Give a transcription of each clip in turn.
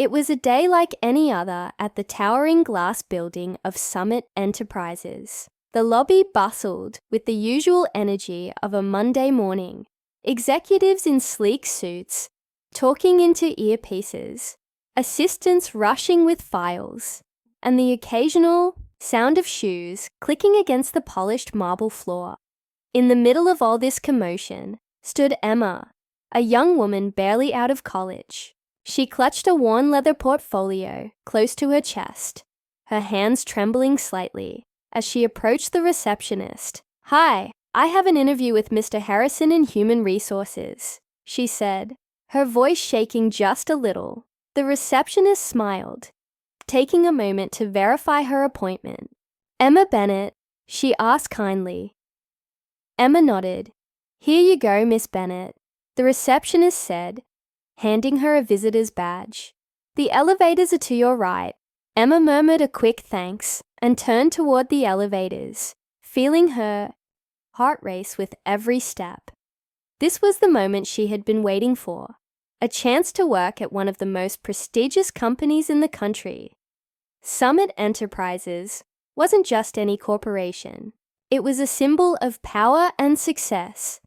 It was a day like any other at the towering glass building of Summit Enterprises. The lobby bustled with the usual energy of a Monday morning. Executives in sleek suits, talking into earpieces, assistants rushing with files, and the occasional sound of shoes clicking against the polished marble floor. In the middle of all this commotion stood Emma, a young woman barely out of college. She clutched a worn leather portfolio close to her chest, her hands trembling slightly as she approached the receptionist. "Hi, I have an interview with Mr. Harrison in Human Resources," she said, her voice shaking just a little. The receptionist smiled, taking a moment to verify her appointment. "Emma Bennett?" she asked kindly. Emma nodded. "Here you go, Miss Bennett," the receptionist said, handing her a visitor's badge. "The elevators are to your right." Emma murmured a quick thanks and turned toward the elevators, feeling her heart race with every step. This was the moment she had been waiting for, a chance to work at one of the most prestigious companies in the country. Summit Enterprises wasn't just any corporation. It was a symbol of power and success,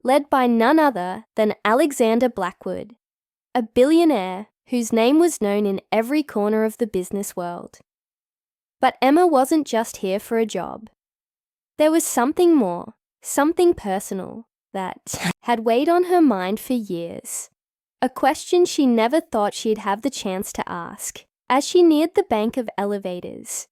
led by none other than Alexander Blackwood, a billionaire whose name was known in every corner of the business world. But Emma wasn't just here for a job. There was something more, something personal, that had weighed on her mind for years. A question she never thought she'd have the chance to ask. As she neared the bank of elevators,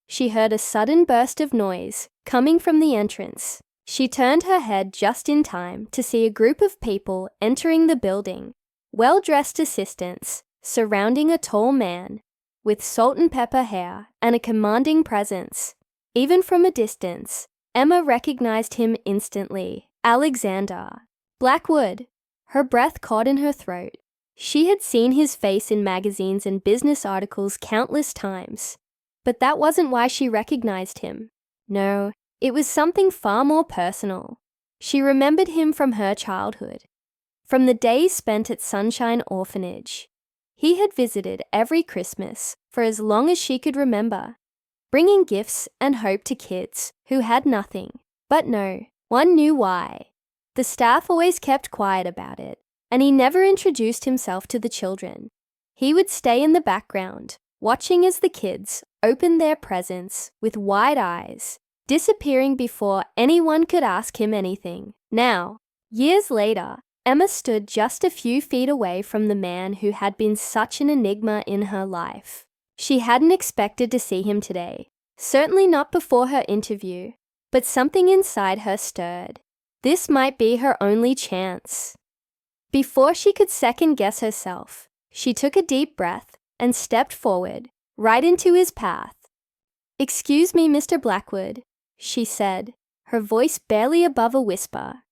she heard a sudden burst of noise coming from the entrance. She turned her head just in time to see a group of people entering the building, well-dressed assistants surrounding a tall man with salt and pepper hair and a commanding presence. Even from a distance, Emma recognized him instantly. Alexander Blackwood. Her breath caught in her throat. She had seen his face in magazines and business articles countless times, but that wasn't why she recognized him. No, it was something far more personal. She remembered him from her childhood, from the days spent at Sunshine Orphanage. He had visited every Christmas for as long as she could remember, bringing gifts and hope to kids who had nothing. But no, one knew why. The staff always kept quiet about it, and he never introduced himself to the children. He would stay in the background, watching as the kids opened their presents with wide eyes, disappearing before anyone could ask him anything. Now, years later, Emma stood just a few feet away from the man who had been such an enigma in her life. She hadn't expected to see him today, certainly not before her interview, but something inside her stirred. This might be her only chance. Before she could second-guess herself, she took a deep breath and stepped forward, right into his path. "Excuse me, Mr. Blackwood," she said, her voice barely above a whisper.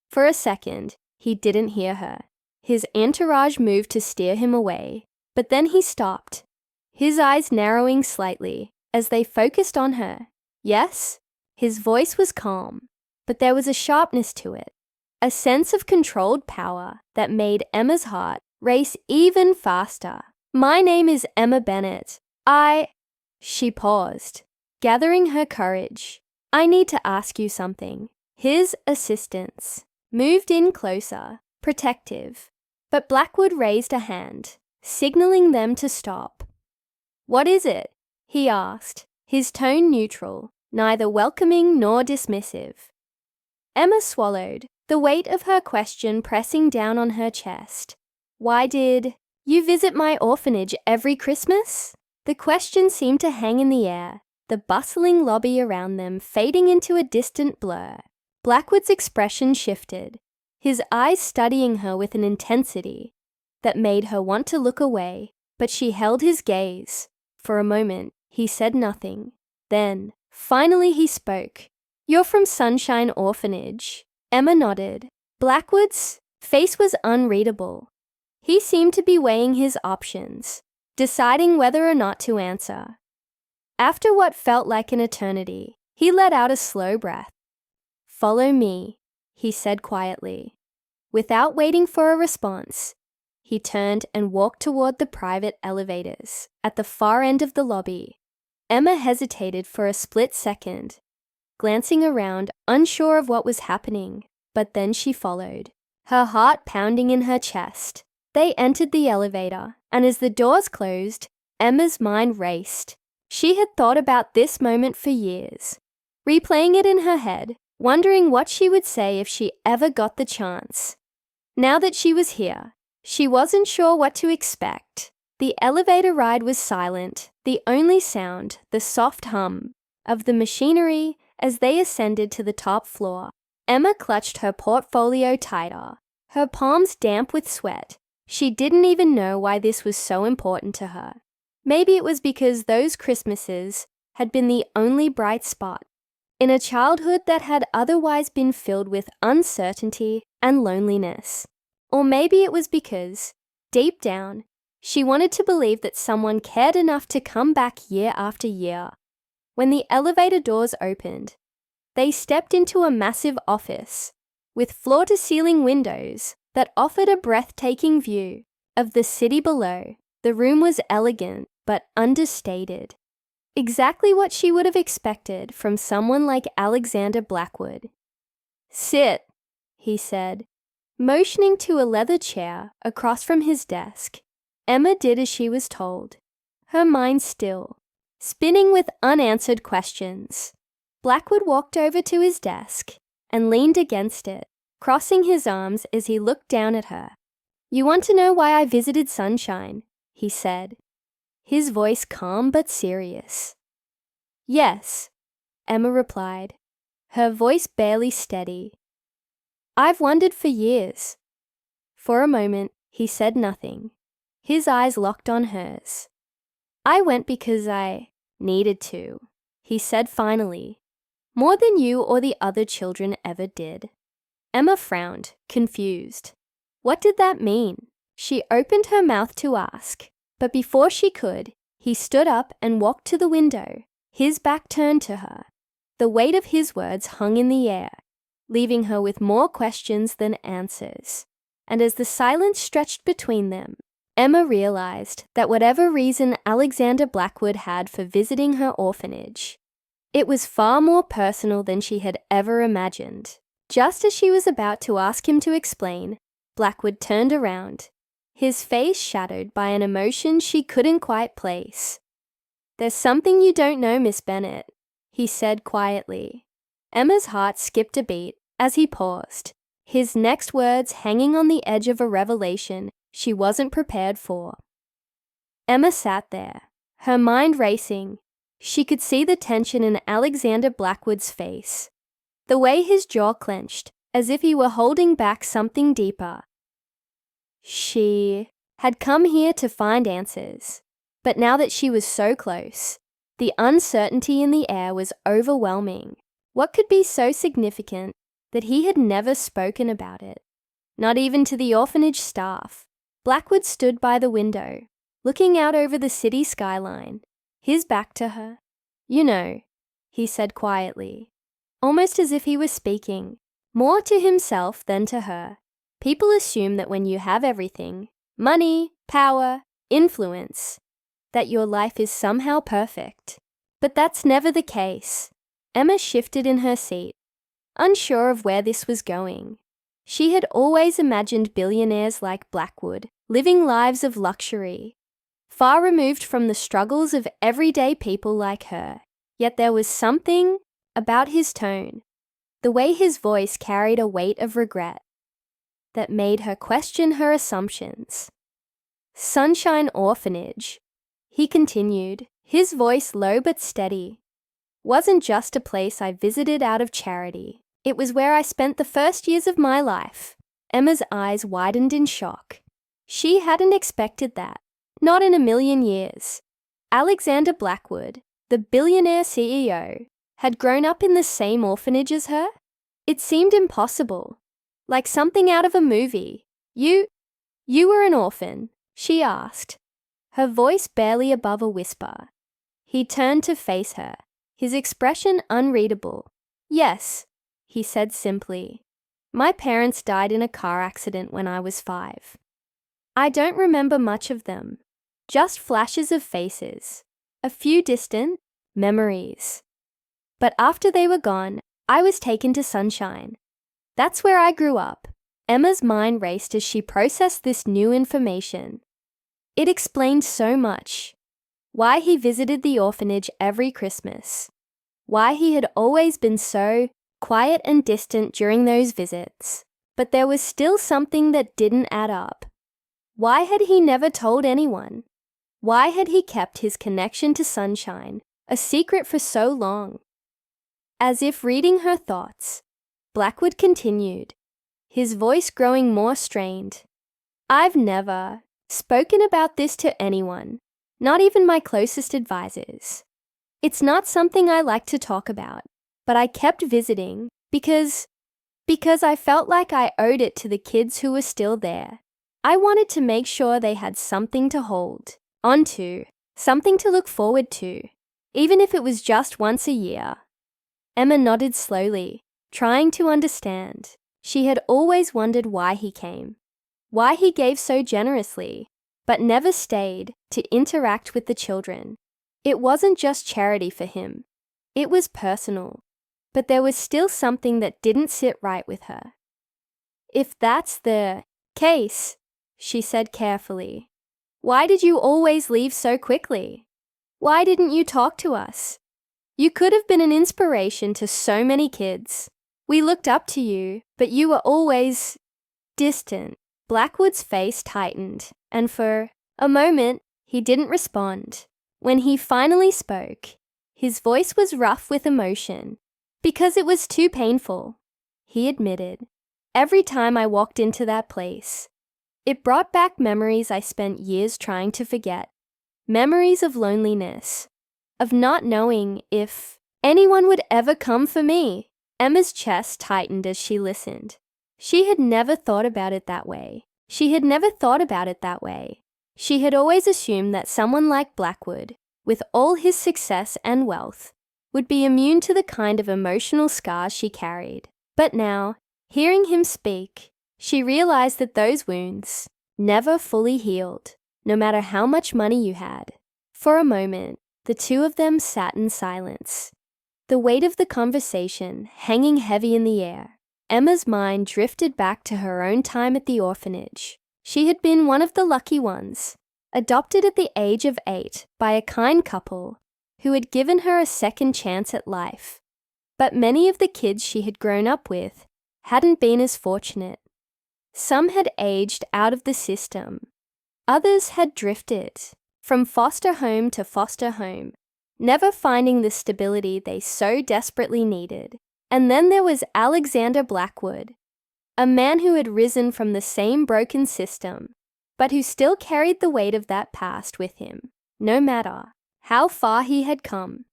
For a second, he didn't hear her. His entourage moved to steer him away, but then he stopped, his eyes narrowing slightly as they focused on her. "Yes?" His voice was calm, but there was a sharpness to it, a sense of controlled power that made Emma's heart race even faster. "My name is Emma Bennett. She paused, gathering her courage. "I need to ask you something." His assistants moved in closer, protective, but Blackwood raised a hand, signaling them to stop. "What is it?" he asked, his tone neutral, neither welcoming nor dismissive. Emma swallowed, the weight of her question pressing down on her chest. "Why did you visit my orphanage every Christmas?" The question seemed to hang in the air, the bustling lobby around them fading into a distant blur. Blackwood's expression shifted, his eyes studying her with an intensity that made her want to look away, but she held his gaze. For a moment, he said nothing. Then, finally he spoke. "You're from Sunshine Orphanage." Emma nodded. Blackwood's face was unreadable. He seemed to be weighing his options, deciding whether or not to answer. After what felt like an eternity, he let out a slow breath. "Follow me," he said quietly. Without waiting for a response, He turned and walked toward the private elevators at the far end of the lobby. Emma hesitated for a split second, glancing around, unsure of what was happening, but then she followed, her heart pounding in her chest. They entered the elevator, and as the doors closed, Emma's mind raced. She had thought about this moment for years, replaying it in her head, wondering what she would say if she ever got the chance. Now that she was here, she wasn't sure what to expect. The elevator ride was silent, the only sound, the soft hum of the machinery as they ascended to the top floor. Emma clutched her portfolio tighter, her palms damp with sweat. She didn't even know why this was so important to her. Maybe it was because those Christmases had been the only bright spot in a childhood that had otherwise been filled with uncertainty and loneliness. Or maybe it was because, deep down, she wanted to believe that someone cared enough to come back year after year. When the elevator doors opened, they stepped into a massive office with floor-to-ceiling windows that offered a breathtaking view of the city below. The room was elegant but understated, exactly what she would have expected from someone like Alexander Blackwood. "Sit," he said, motioning to a leather chair across from his desk. Emma did as she was told, her mind still, spinning with unanswered questions. Blackwood walked over to his desk and leaned against it, crossing his arms as he looked down at her. "You want to know why I visited Sunshine?" he said, his voice calm but serious. "Yes," Emma replied, her voice barely steady. "I've wondered for years." For a moment, he said nothing. His eyes locked on hers. "I went because I needed to," he said finally. "More than you or the other children ever did." Emma frowned, confused. What did that mean? She opened her mouth to ask, but before she could, he stood up and walked to the window, his back turned to her. The weight of his words hung in the air, leaving her with more questions than answers. And as the silence stretched between them, Emma realized that whatever reason Alexander Blackwood had for visiting her orphanage, it was far more personal than she had ever imagined. Just as she was about to ask him to explain, Blackwood turned around, his face shadowed by an emotion she couldn't quite place. "There's something you don't know, Miss Bennet," he said quietly. Emma's heart skipped a beat as he paused, his next words hanging on the edge of a revelation she wasn't prepared for. Emma sat there, her mind racing. She could see the tension in Alexander Blackwood's face, the way his jaw clenched, as if he were holding back something deeper. She had come here to find answers, but now that she was so close, the uncertainty in the air was overwhelming. What could be so significant that he had never spoken about it? Not even to the orphanage staff. Blackwood stood by the window, looking out over the city skyline, his back to her. "You know," he said quietly, almost as if he were speaking more to himself than to her. "People assume that when you have everything, money, power, influence, that your life is somehow perfect. But that's never the case." Emma shifted in her seat, unsure of where this was going. She had always imagined billionaires like Blackwood living lives of luxury, far removed from the struggles of everyday people like her. Yet there was something about his tone, the way his voice carried a weight of regret, that made her question her assumptions. "Sunshine Orphanage," he continued, his voice low but steady, "wasn't just a place I visited out of charity. It was where I spent the first years of my life." Emma's eyes widened in shock. She hadn't expected that, not in a million years. Alexander Blackwood, the billionaire CEO, had grown up in the same orphanage as her? It seemed impossible, like something out of a movie. You were an orphan?" she asked, her voice barely above a whisper. He turned to face her, his expression unreadable. "Yes," he said simply. "My parents died in a car accident when I was 5. I don't remember much of them. Just flashes of faces. A few distant memories. But after they were gone, I was taken to Sunshine. That's where I grew up. Emma's mind raced as she processed this new information. It explained so much. Why he visited the orphanage every Christmas. Why he had always been so quiet and distant during those visits. But there was still something that didn't add up. Why had he never told anyone? Why had he kept his connection to Sunshine a secret for so long? As if reading her thoughts, Blackwood continued, his voice growing more strained. I've never spoken about this to anyone, not even my closest advisors. It's not something I like to talk about, but I kept visiting because I felt like I owed it to the kids who were still there. I wanted to make sure they had something to hold onto, something to look forward to, even if it was just once a year. Emma nodded slowly, trying to understand. She had always wondered why he came, why he gave so generously, but never stayed to interact with the children. It wasn't just charity for him. It was personal, but there was still something that didn't sit right with her. If that's the case, she said carefully, why did you always leave so quickly? Why didn't you talk to us? You could have been an inspiration to so many kids. We looked up to you, but you were always distant. Blackwood's face tightened, and for a moment, he didn't respond. When he finally spoke, his voice was rough with emotion. Because it was too painful, he admitted. Every time I walked into that place, it brought back memories I spent years trying to forget. Memories of loneliness, of not knowing if anyone would ever come for me. Emma's chest tightened as she listened. She had never thought about it that way. She had always assumed that someone like Blackwood, with all his success and wealth, would be immune to the kind of emotional scars she carried. But now, hearing him speak, she realized that those wounds never fully healed, no matter how much money you had. For a moment, the two of them sat in silence, the weight of the conversation hanging heavy in the air. Emma's mind drifted back to her own time at the orphanage. She had been one of the lucky ones, adopted at the age of 8 by a kind couple who had given her a second chance at life. But many of the kids she had grown up with hadn't been as fortunate. Some had aged out of the system. Others had drifted from foster home to foster home, never finding the stability they so desperately needed. And then there was Alexander Blackwood, a man who had risen from the same broken system, but who still carried the weight of that past with him, no matter how far he had come.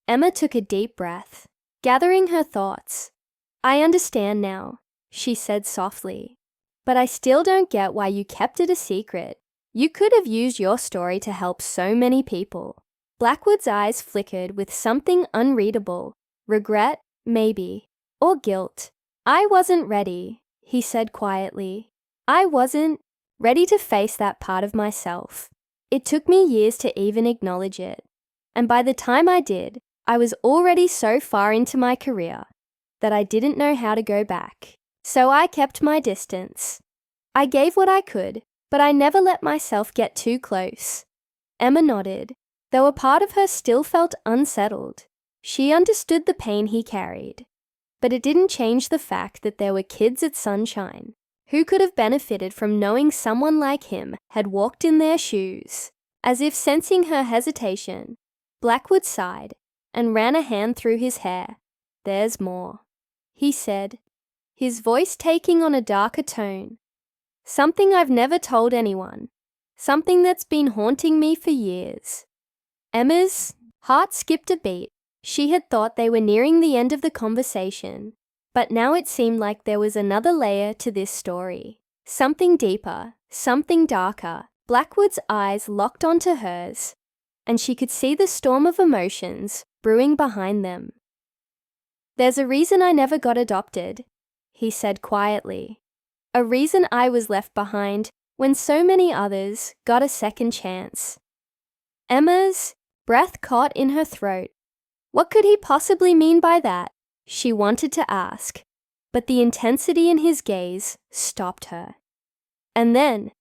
Emma took a deep breath, gathering her thoughts. I understand now, she said softly, but I still don't get why you kept it a secret. You could have used your story to help so many people. Blackwood's eyes flickered with something unreadable, regret, maybe, or guilt. I wasn't ready, he said quietly. I wasn't ready to face that part of myself. It took me years to even acknowledge it. And by the time I did, I was already so far into my career that I didn't know how to go back. So I kept my distance. I gave what I could, but I never let myself get too close. Emma nodded, though a part of her still felt unsettled. She understood the pain he carried, but it didn't change the fact that there were kids at Sunshine who could have benefited from knowing someone like him had walked in their shoes. As if sensing her hesitation, Blackwood sighed and ran a hand through his hair. There's more, he said, his voice taking on a darker tone. Something I've never told anyone. Something that's been haunting me for years. Emma's heart skipped a beat. She had thought they were nearing the end of the conversation, but now it seemed like there was another layer to this story. Something deeper, something darker. Blackwood's eyes locked onto hers, and she could see the storm of emotions brewing behind them. There's a reason I never got adopted, he said quietly. A reason I was left behind when so many others got a second chance. Emma's breath caught in her throat. What could he possibly mean by that? She wanted to ask, but the intensity in his gaze stopped her. And then,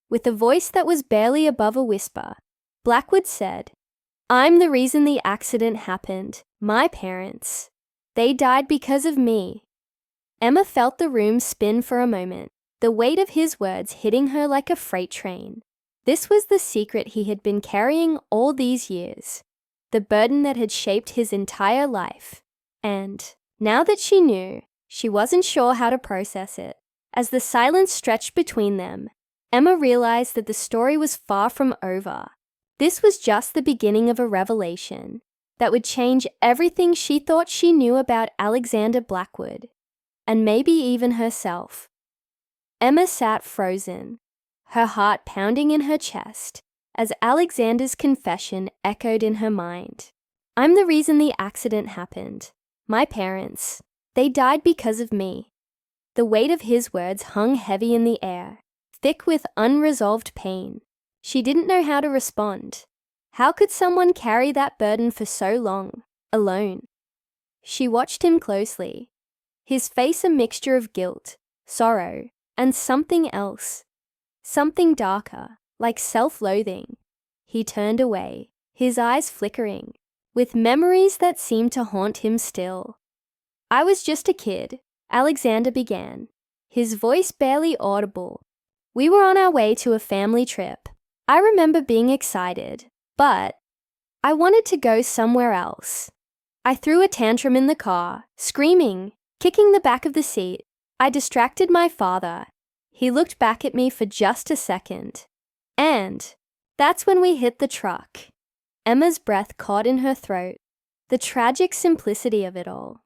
with a voice that was barely above a whisper, Blackwood said, "I'm the reason the accident happened. My parents. They died because of me." Emma felt the room spin for a moment, the weight of his words hitting her like a freight train. This was the secret he had been carrying all these years, the burden that had shaped his entire life. And, now that she knew, she wasn't sure how to process it. As the silence stretched between them, Emma realized that the story was far from over. This was just the beginning of a revelation that would change everything she thought she knew about Alexander Blackwood, and maybe even herself. Emma sat frozen, her heart pounding in her chest as Alexander's confession echoed in her mind. "I'm the reason the accident happened. My parents. They died because of me." The weight of his words hung heavy in the air, thick with unresolved pain. She didn't know how to respond. How could someone carry that burden for so long, alone? She watched him closely, his face a mixture of guilt, sorrow, and something else. Something darker, like self-loathing. He turned away, his eyes flickering, with memories that seemed to haunt him still. "I was just a kid," Alexander began, his voice barely audible. "We were on our way to a family trip. I remember being excited, but I wanted to go somewhere else. I threw a tantrum in the car, screaming, kicking the back of the seat. I distracted my father. He looked back at me for just a second. And that's when we hit the truck." Emma's breath caught in her throat. The tragic simplicity of it all.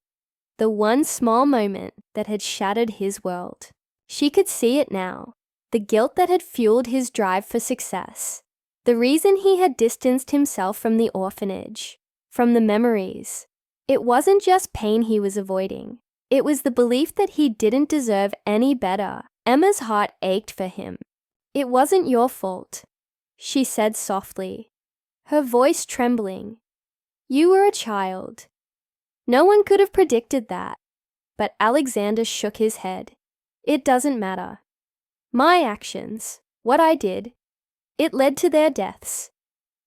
The one small moment that had shattered his world. She could see it now. The guilt that had fueled his drive for success. The reason he had distanced himself from the orphanage. From the memories. It wasn't just pain he was avoiding. It was the belief that he didn't deserve any better. Emma's heart ached for him. "It wasn't your fault," she said softly, her voice trembling. "You were a child. No one could have predicted that." But Alexander shook his head. "It doesn't matter. My actions, what I did, it led to their deaths.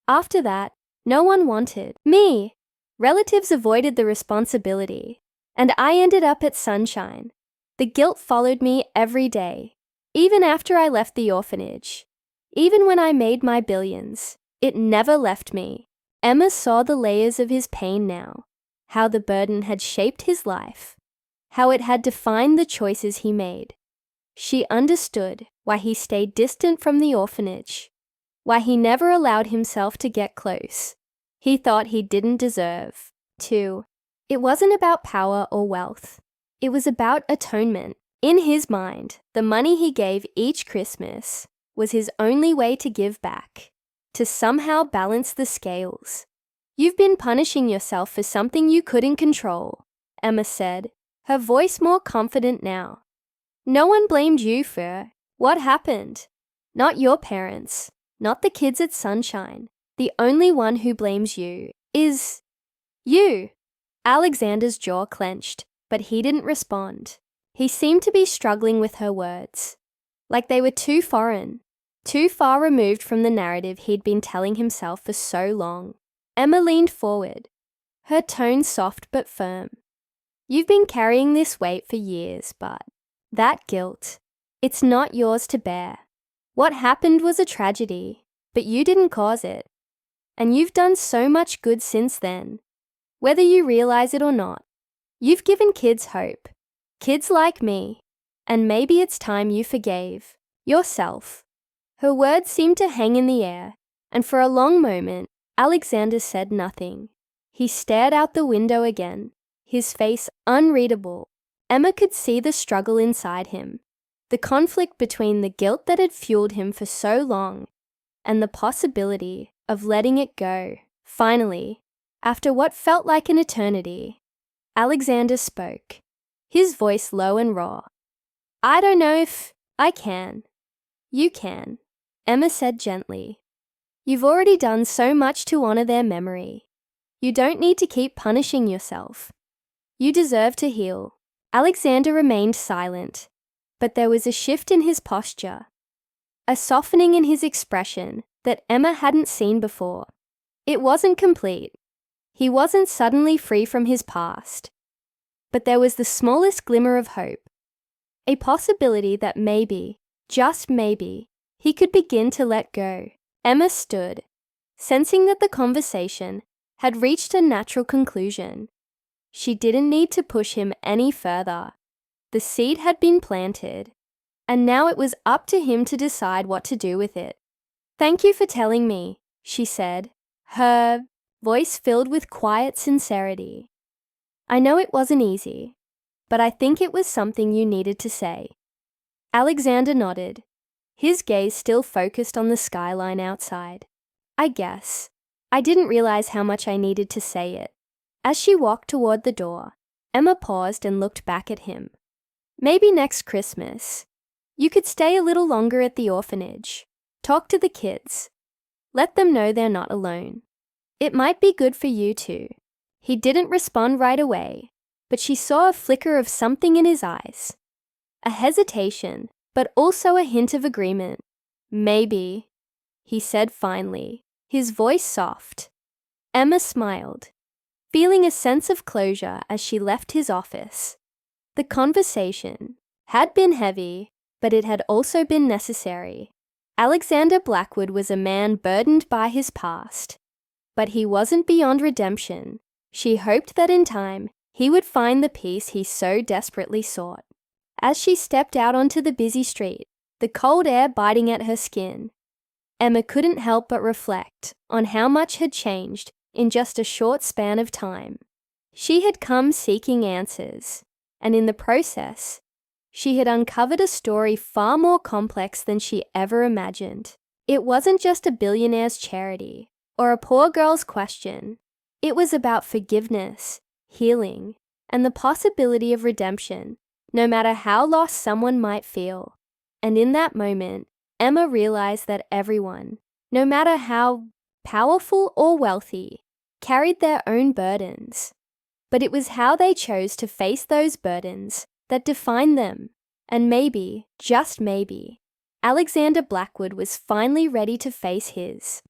After that, no one wanted me. Relatives avoided the responsibility, and I ended up at Sunshine. The guilt followed me every day, even after I left the orphanage. Even when I made my billions, it never left me." Emma saw the layers of his pain now, how the burden had shaped his life, how it had defined the choices he made. She understood why he stayed distant from the orphanage, why he never allowed himself to get close. He thought he didn't deserve to. It wasn't about power or wealth. It was about atonement. In his mind, the money he gave each Christmas was his only way to give back, to somehow balance the scales. "You've been punishing yourself for something you couldn't control," Emma said, her voice more confident now. "No one blamed you for what happened. Not your parents, not the kids at Sunshine. The only one who blames you is you." Alexander's jaw clenched, but he didn't respond. He seemed to be struggling with her words, like they were too foreign, too far removed from the narrative he'd been telling himself for so long. Emma leaned forward, her tone soft but firm. "You've been carrying this weight for years, but that guilt, it's not yours to bear. What happened was a tragedy, but you didn't cause it. And you've done so much good since then. Whether you realize it or not, you've given kids hope. Kids like me. And maybe it's time you forgave yourself." Her words seemed to hang in the air, and for a long moment, Alexander said nothing. He stared out the window again, his face unreadable. Emma could see the struggle inside him, the conflict between the guilt that had fueled him for so long and the possibility of letting it go. Finally, after what felt like an eternity, Alexander spoke, his voice low and raw. "I don't know if I can. You can, Emma said gently. You've already done so much to honor their memory. You don't need to keep punishing yourself. You deserve to heal. Alexander remained silent, but there was a shift in his posture, a softening in his expression that Emma hadn't seen before. It wasn't complete. He wasn't suddenly free from his past, but there was the smallest glimmer of hope, a possibility that maybe, just maybe, he could begin to let go. Emma stood, sensing that the conversation had reached a natural conclusion. She didn't need to push him any further. The seed had been planted, and now it was up to him to decide what to do with it. Thank you for telling me, she said, her voice filled with quiet sincerity. I know it wasn't easy, but I think it was something you needed to say. Alexander nodded, his gaze still focused on the skyline outside. I guess. I didn't realize how much I needed to say it. As she walked toward the door, Emma paused and looked back at him. Maybe next Christmas, you could stay a little longer at the orphanage. Talk to the kids. Let them know they're not alone. It might be good for you too. He didn't respond right away, but she saw a flicker of something in his eyes. A hesitation, but also a hint of agreement. Maybe, he said finally, his voice soft. Emma smiled, feeling a sense of closure as she left his office. The conversation had been heavy, but it had also been necessary. Alexander Blackwood was a man burdened by his past, but he wasn't beyond redemption. She hoped that in time, he would find the peace he so desperately sought. As she stepped out onto the busy street, the cold air biting at her skin, Emma couldn't help but reflect on how much had changed in just a short span of time. She had come seeking answers, and in the process, she had uncovered a story far more complex than she ever imagined. It wasn't just a billionaire's charity or a poor girl's question. It was about forgiveness, healing, and the possibility of redemption, no matter how lost someone might feel. And in that moment, Emma realized that everyone, no matter how powerful or wealthy, carried their own burdens. But it was how they chose to face those burdens that defined them. And maybe, just maybe, Alexander Blackwood was finally ready to face his.